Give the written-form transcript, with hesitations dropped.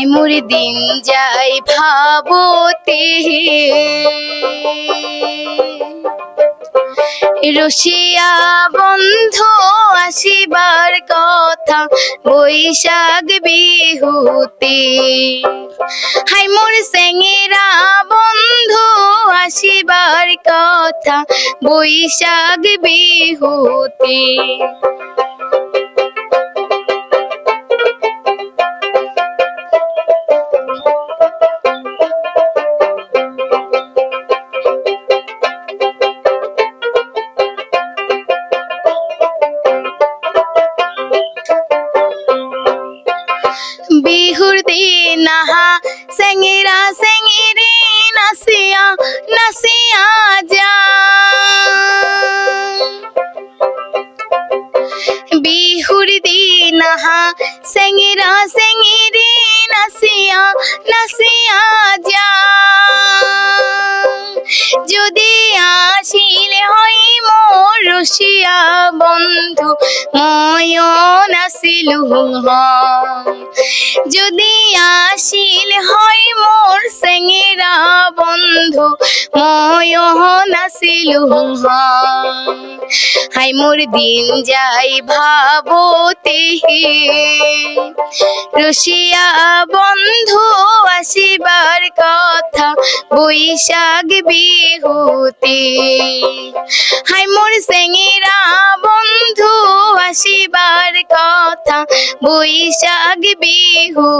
High মোর দিন যাই ভাবতে, রসিয়া বন্ধু আসিবার কথা বৈশাখ বিহুতে। হাই মোর সেঙেরা বন্ধু আসিবার কথা বৈশাখ বিহুতে। বিহুর দিন আহা সেঙেরা সেঙেরি নাচিয়া নাচিয়া যায়। বিহুর দিন আহা সেঙেরা সেঙেরি নাচিয়া নাচিয়া যায়। যদি আসিলে হয় মোর রসিয়া বন্ধু ময়ও নাচিলু হয়। যদি আসিল হয় মোর সেঙেরা বন্ধু ময়ও নাচিলু হয়। হাই মোর দিন যাই ভাবতে, রসিয়া বন্ধু আসিবার কথা বৈশাখ বিহুতে। হাই মোর সেঙেরা বন্ধু আসিবার কথা বৈশাখ বিহু।